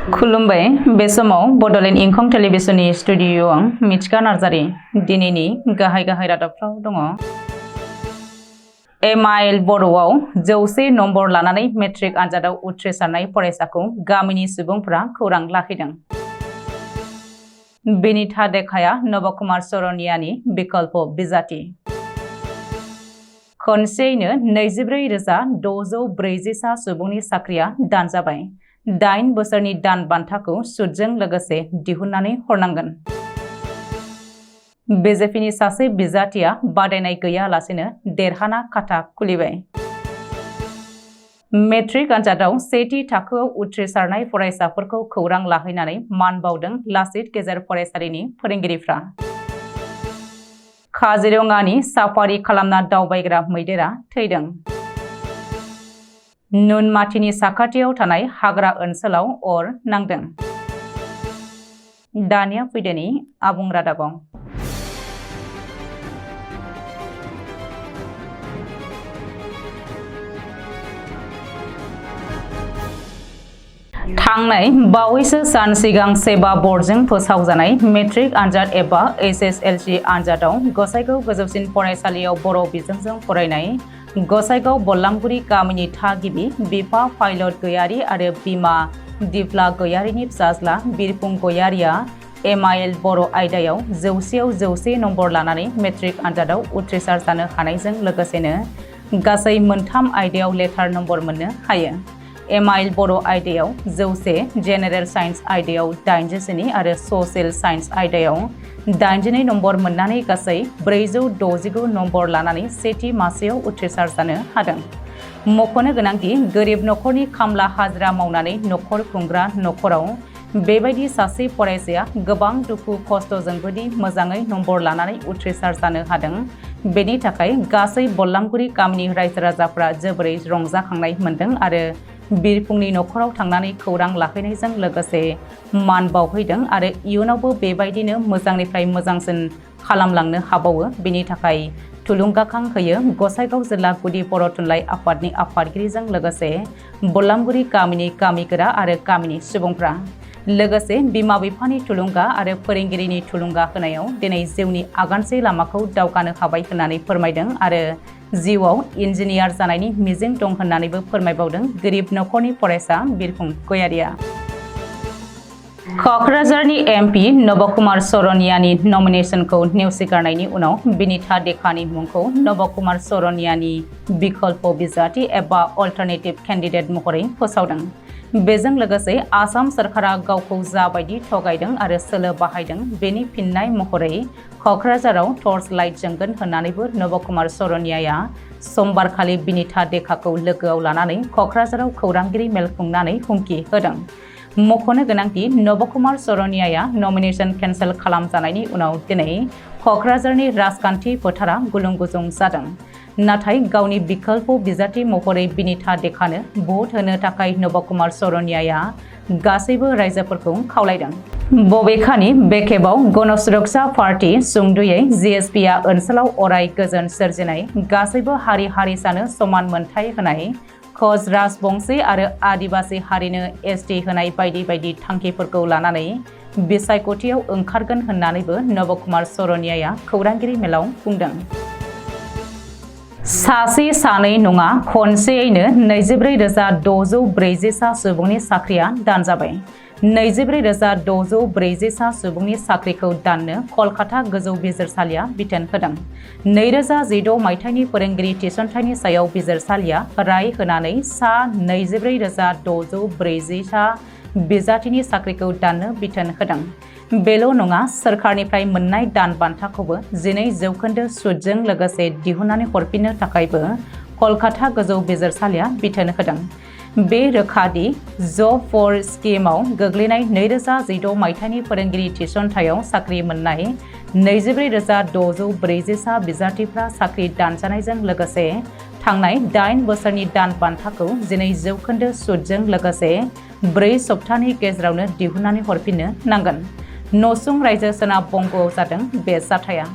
खुलुमबाय बे समाव बडलेण्ड इंखं टेलिभिजननि स्टुडिअ'आव मिथिका नार्जारि दिनैनि गाहाय रादाबफ्राव दङ। एमआइएल बर'आव 100 नम्बर लानानै मेट्रिक आनजादाव उथ्रिसारनाय फरायसाखौ गामिनि सुबुंफोरा खौरां लाखिदों। बेनिथा देखाया नबकुमार सरनियानि बिकल्प बिजाथि। खनसेयैनो 24,640 सुबुंनि साख्रिया दानजाबाय। 8 बोसोरनि दान बान्थाखौ सुदजों लोगोसे दिहुननानै हरनांगोन। बिजेपिनि सासे बिजाथिया बादायनाय गैयालासेनो देरहाना खाता खुलिबाय। मेट्रिक आनजादाव सेथि थाखोआव उथ्रिसारनाय फरायसाफोरखौ खौरां लाहैनानै मान बावदों लासित गेजेर फरायसालिनि फोरोंगिरिफ्रा। काजिरङानि साफारि खालामना दावबायग्रा मैदेरा थैदों। नुनमाथिनि साखाथियाव थानाय हाग्रा ओनसोलाव अर नांदों। दानिया फैदोनि आबुं रादाबाव। थांनाय बावैसो सान सिगां सेबा बर्डजों फोसावजानाय मेट्रिक आनजाद एबा एसएसएलसी आनजादाव गसाइगाव गोजौसिन फरायसालियाव बर' बिजोंजों फरायनाय गसाइगाव बल्लामगुरि गामिनि थागिबि बिफा पाइलट गयारि आरो बिमा दिफ्ला गयारिनि फिसाज्ला बिरफुं गयारिया एमआइएल बर' आयदायाव 100आव 100 नम्बर लानानै मेट्रिक आनजादाव उथ्रिसार जानो हानायजों लोगोसेनो गासै मोनथाम आयदायाव लेटार नम्बर मोननो हायो। एमआइएल बर' आयदायाव 100, जेनेरेल साइन्स आयदायाव 82 आरो ससियेल साइन्स आयदायाव 82 नम्बर मोननानै गासै 469 नम्बर लानानै सेथि मासियाव उथ्रिसार जानो हादों। मख'नो गोनांदि गोरिब नखरनि खामला हाजिरा मावनानै नखर खुंग्रा नखराव बेबायदि सासे फरायसाया गोबां दुखु खस्थ'जोंबोदि मोजाङै नम्बर लानानै उथ्रिसार जानो हादों। बेनि थाखाय गासै बल्लामगुरि गामिनि रायजो राजाफ्रा जोबोरै रंजाखांनाय मोन्दों आरो बिरफुंनि नखराव थांनानै खौरां लाहैनायजों लोगोसे मान बावहैदों आरो इयुनावबो बेबायदिनो मोजांनिफ्राय मोजांसिन खालामलांनो हाबावो बेनि थाखाय थुलुंगाखां होयो गसाइगाव जिल्ला गुदि बर' थुनलाइ आफादनि आफादगिरिजों लोगोसे बल्लामगुरि गामिनि गामिगोरा आरो गामिनि सुबुंफ्रा। लोगोसे बिमा बिफानि थुलुंगा आरो फोरोंगिरिनि थुलुंगा होनायाव दिनै जिउनि आगानसे लामाखौ दावगानो हाबाय होननानै फोरमायदों आरो जिउआव इन्जिनियार जानायनि मिजिं दं होननानैबो फोरमायबावदों गोरिब नखरनि फरायसा बिरफुं गयारिया। क'क्राझारनि एमपि नबकुमार सरनियानि नमिनेसनखौ नेवसिगारनायनि उनाव बिनिथा देखानि मुंखौ नबकुमार सरनियानि बिकल्प बिजाथि एबा अल्टारनेटिभ केन्डिडेट महरै फोसावदों। बेजों लोगोसे आसाम सरकारा गावखौ जाबायदि थगायदों आरो सोलो बाहायदों बेनि फिननाय महरै क'क्राझाराव टर्च लाइट जोंगोन होननानैबो नबकुमार सरनियाया समबारखालि बिनिथा देखाखौ लोगोआव लानानै क'क्राझाराव खौरांगिरि मेल खुंनानै हुमखि होदों। मख'नो गोनांदि नबकुमार सरनियाया नमिनेसन केन्सेल खालामजानायनि उनाव दिनै क'क्राझारनि राजखान्थि फोथारा गुलुं गुजुं जादों। नाथाय गावनि बिकल्प बिजाथि महरै बिनिथा देखानो भट होनो थाखाय नबकुमार सरनियाया गासैबो रायजोफोरखौ खावलायदों। बबेखानि बे खेबाव गणसुरक्षा पार्टी सुंद'यै जिएसपिआ ओनसोलाव अराय गोजोन सोरजिनाय गासैबो हारि हारिसानो समान मोनथाय होनाय कच राजबंशी आरो आदिबासि हारिनो एसटि होनाय बायदि बायदि थांखिफोरखौ लानानै बिसायख'थियाव ओंखारगोन होननानैबो नबकुमार सरनियाया खौरांगिरि मेलाव बुंदों। सासे सानै नङा खनसेयैनो 24,640 सुबुंनि साख्रिया दानजाबाय। 24,640 सुबुंनि साख्रिखौ दाननो कलकाता गोजौ बिजिरसालिया बिथोन होदों। 2016 मायथाइनि फोरोंगिरि थिसनथाइनि सायाव बिजिरसालिया राय होनानै सा 24,640 बिजाथिनि साख्रिखौ दाननो बिथोन होदों। बेल' नङा सोरखारनिफ्राय मोननाय दान बान्थाखौबो 12% सुदजों लोगोसे दिहुननानै हरफिननो थाखायबो कलकाता गोजौ बिजिरसालिया बिथोन होदों। बे रोखादि जब फर स्किमआव गोग्लैनाय 2016 मायथाइनि फोरोंगिरि थिसनथायाव साख्रि मोननाय 24,640 बिजाथिफ्रा साख्रि दानजानायजों लोगोसे थांनाय 8 बोसोरनि दान बान्थाखौ 12% सुदजों लोगोसे 4 सप्तानि गेजेरावनो दिहुननानै हरफिननो नांगोन। नसुं रायजो सोनाब बंग'आव जादों बे जाथाया।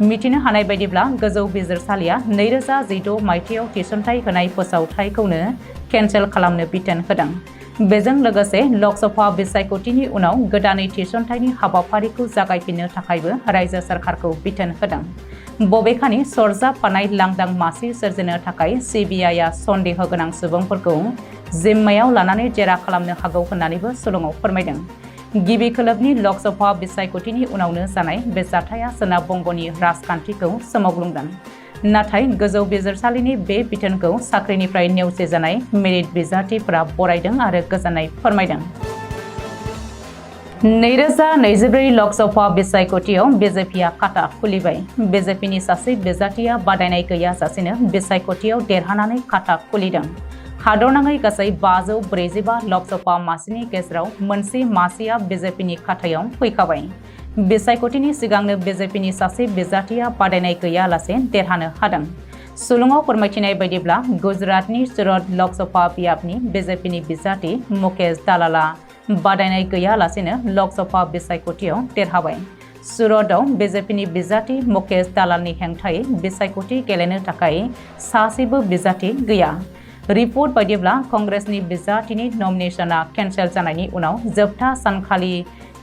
मिथिनो हानाय बायदिब्ला गोजौ बिजिरसालिया 2016 मायथाइयाव थिसनथाइ होनाय फोसावथायखौनो केन्सेल खालामनो बिथोन होदों। बेजों लोगोसे लकसभा बिसायख'थिनि उनाव गोदानै थिसनथायनि हाबाफारिखौ जागायफिननो थाखायबो रायजो सरकारखौ बिथोन होदों। बबेखानि सरजाबफानाय लांदां मासि सोरजिनो थाखाय सिबिआइआ सन्देह गोनां सुबुंफोरखौ जिम्मायाव लानानै जेरा खालामनो हागौ होननानैबो सुलुङाव फोरमायदों। गिबि खोलोबनि लकसभा बिसायख'थिनि उनावनो जानाय बे जाथाया सोनाब बंगनि राजखान्थिखौ सोमावग्लुंदों। नाथाय गोजौ बिजिरसालिनि बे बिथोनखौ साख्रिनिफ्राय नेवसिजानाय मेरिट बिजाथिफोरा बरायदों आरो गोजोननाय फोरमायदों। 2024 लकसभा बिसायख'थियाव बिजेपिआ खाता खुलिबाय। बिजेपिनि सासे बिजाथिया बादायनाय गैयाजासेनो बिसायख'थियाव देरहानानै खाता खुलिदों। हादरनाङै गासै 545 लकसभा मासिनि गेजेराव मोनसे मासिया बिजेपिनि खातायाव फैखाबाय। बिसायख'थिनि सिगांनो बिजेपिनि सासे बिजाथिया बादायनाय गैयालासे देरहानो हादों। सुलुङाव फोरमायथिनाय बायदिब्ला गुजरातनि सुरत लकसभा बियाबनि बिजेपिनि बिजाथि मुकेश दालाला बादायनाय गैयालासेनो लकसभा बिसायख'थियाव देरहाबाय। सुरतआव बिजेपिनि बिजाथि मुकेश दालालनि हेंथायै बिसायख'थि गेलेनो थाखाय सासेबो बिजाथि गैया। रिपर्ट बायदिब्ला कंग्रेसनि बिजाथिनि नमिनेशनआ केन्सेल जानायनि उनाव जोबथा सानखालि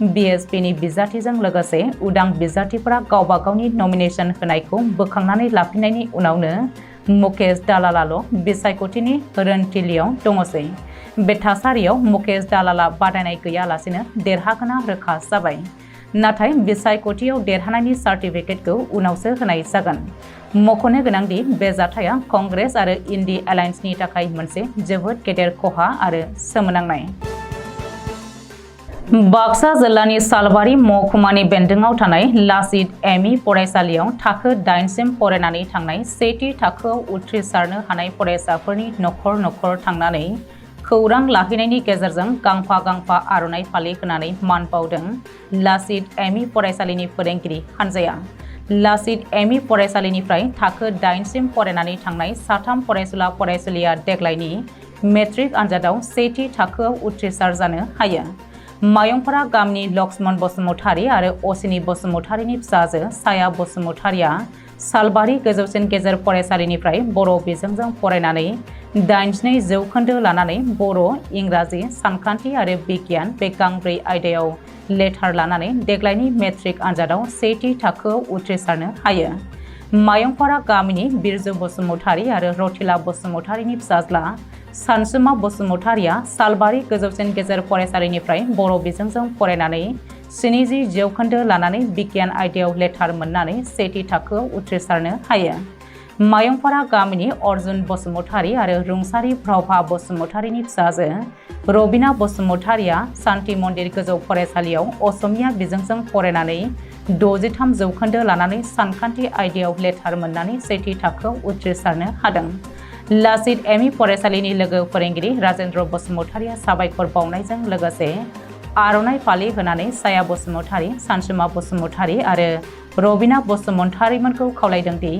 बिएसपिनि बिजाथिजों लोगोसे उदां बिजाथिफोरा गावबा गावनि नमिनेशन होनायखौ बोखांनानै लाफिननायनि उनावनो मुकेश दालालाल' बिसायख'थिनि रोनथिलियाव दङसै। बे थासारियाव मुकेश दालाला बादायनाय गैयालासेनो देरहागोना रोखा जाबाय। नाथाय बिसायख'थियाव देरहानायनि सार्टिफिकेटखौ उनावसो होनाय जागोन। मख'नो गोनांदि बे जाथाया कंग्रेस आरो इन्डि एलायन्सनि थाखाय मोनसे जोबोद गेदेर खहा आरो सोमोनांनाय। बाक्सा जिल्लानि सालबारि महकुमानि बेन्दोंआव थानाय लासित एमइ फरायसालियाव थाखो 8 सिम फरायनानै थांनाय सेथि थाखोआव उथ्रिसारनो हानाय फरायसाफोरनि नखर नखर थांनानै खौरां लाहैनायनि गेजेरजों गांफा गांफा आर'नाइ फालि होनानै मान बावदों लासित एमइ फरायसालिनि फोरोंगिरि हानजाया। लासित एमइ फरायसालिनिफ्राय थाखो 8 सिम फरायनानै थांनाय 3 फरायसुला फरायसुलिया देग्लायनि मेट्रिक आनजादाव सेथि थाखोआव उथ्रिसार जानो हायो। मायंपारा गामिनि लक्ष्मण बसुमतारी आरो असिनि बसुमतारीनि फिसाजो साया बसुमतारीया सालबारि गोजौसिन गेजेर फरायसालिनिफ्राय बर' बिजोंजों फरायनानै 82 जौखोन्दो लानानै बर', इंराजि, सानखान्थि आरो बिगियान बे गांब्रै आयदायाव लेटार लानानै देग्लायनि मेट्रिक आनजादाव सेथि थाखोआव उथ्रिसारनो हायो। मायंपारा गामिनि बिरजु बसुमतारी आरो रथिला बसुमतारीनि फिसाज्ला सानसुमा बसुमतारीया सालबारि गोजौसिन गेजेर फरायसालिनिफ्राय बर' बिजोंजों फरायनानै 70 जौखोन्दो लानानै बिगियान आयदायाव लेटार मोननानै सेथि थाखोआव उथ्रिसारनो हायो। मायंपारा गामिनि अर्जुन बसुमतारी आरो रुंसारि प्रभा बसुमतारीनि फिसाजो रबिना बसुमतारीया शान्ति मन्दिर गोजौ फरायसालियाव असमिया बिजोंजों फरायनानै 63 जौखोन्दो लानानै सानखान्थि आयदायाव लेटार मोननानै सेथि थाखोआव उथ्रिसारनो हादों। लासित एमइ फरायसालिनि लोगो फोरोंगिरि राजेन्द्र बसुमतारीया साबायखर बावनायजों लोगोसे आर'नाइ फालि होनानै साया बसुमतारी, सानसुमा बसुमतारी आरो रबिना बसुमतारीमोनखौ खावलायदों दि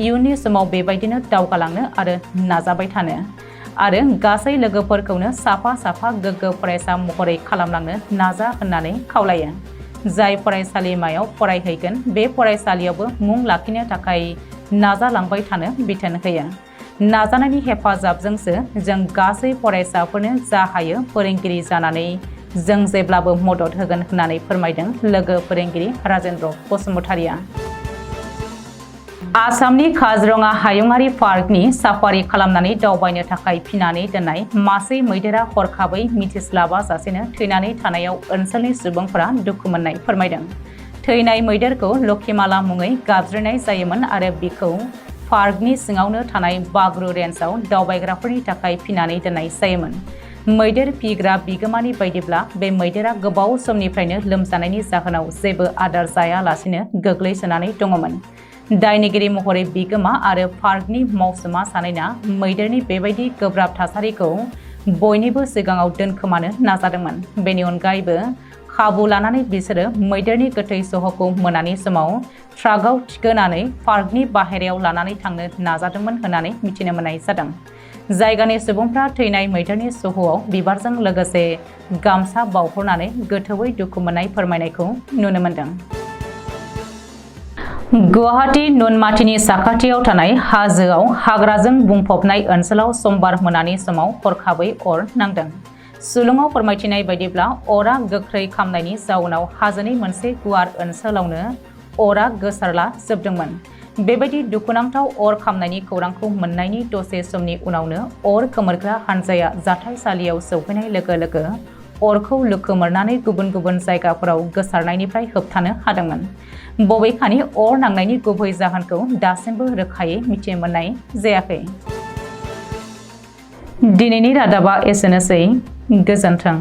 इयुननि समाव बेबायदिनो दावगालांनो आरो नाजाबाय थानो आरो गासै लोगोफोरखौनो साफा साफा गोग्गो फरायसा महरै खालामलांनो नाजा होननानै खावलायो। जाय फरायसालिमायाव फरायहैगोन बे फरायसालियावबो मुं लाखिनो थाखाय नाजालांबाय थानो बिथोन होयो। नाजानायनि हेफाजाबजोंसो जों गासै फरायसाफोरनो जा हायो फोरोंगिरि जानानै जों जेब्लाबो मदद होगोन होननानै फोरमायदों लोगो फोरोंगिरि राजेन्द्र बसुमतारीया। आसामनि काजिरङा हायुङारि पार्कनि साफारि खालामनानै दावबायनो थाखाय फिनानै दोननाय मासे मैदेरा हरखाबै मिथिस्लाबाजासेनो थैनानै थानायाव ओनसोलनि सुबुंफोरा दुखु मोननाय फोरमायदों। थैनाय मैदेरखौ लखिमाला मुङै गाबज्रिनाय जायोमोन आरो बिखौ पार्कनि सिङावनो थानाय बाग्रु रेन्जआव दावबायग्राफोरनि थाखाय फिनानै दोननाय जायोमोन। मैदेर फिग्रा बिगोमानि बायदिब्ला बे मैदेरा गोबाव समनिफ्रायनो लोमजानायनि जाहोनाव जेबो आदार जायालासेनो गोग्लैसोनानै दङमोन। दायनिगिरि महरै बिगोमा आरो पार्कनि मावसुमा सानैना मैदेरनि बेबायदि गोब्राब थासारिखौ बयनिबो सिगाङाव दोनखोमानो नाजादोंमोन। बेनि अनगायैबो खाबु लानानै बिसोरो मैदेरनि गोथै सहखौ मोनानि समाव ट्राकआव थिखोनानै पार्कनि बाहेरायाव लानानै थांनो नाजादोंमोन होननानै मिथिनो मोननाय जादों। जायगानि सुबुंफ्रा थैनाय मैदेरनि सहआव बिबारजों लोगोसे गामसा बावहरनानै गोथौयै दुखु मोननाय फोरमायनायखौ नुनो मोनदों। गुवाहाटी नुनमाथिनि साखाथियाव थानाय हाजोआव हाग्राजों बुंफबनाय ओनसोलाव समबार मोनानि समाव हरखाबै अर नांदों। सुलुङाव फोरमायथिनाय बायदिब्ला अरा गोख्रै खामनायनि जाउनाव हाजोनि मोनसे गुवार ओनसोलावनो अरा गोसारला जोबदोंमोन। बेबायदि दुखुनांथाव अर खामनायनि खौरांखौ मोननायनि दसे समनि उनावनो अर खोमोरग्रा हानजाया जाथायसालियाव सौफैनाय लोगो लोगो अरखौ लोखोमोरनानै गुबुन गुबुन जायगाफोराव गोसारनायनिफ्राय होबथानो हादोंमोन। बबेखानि अर नांनायनि गुबै जाहोनखौ दासिमबो रोखायै मिथि मोननाय जायाखै। दिनैनि रादाबा एसेनोसै। गोजोन्थों।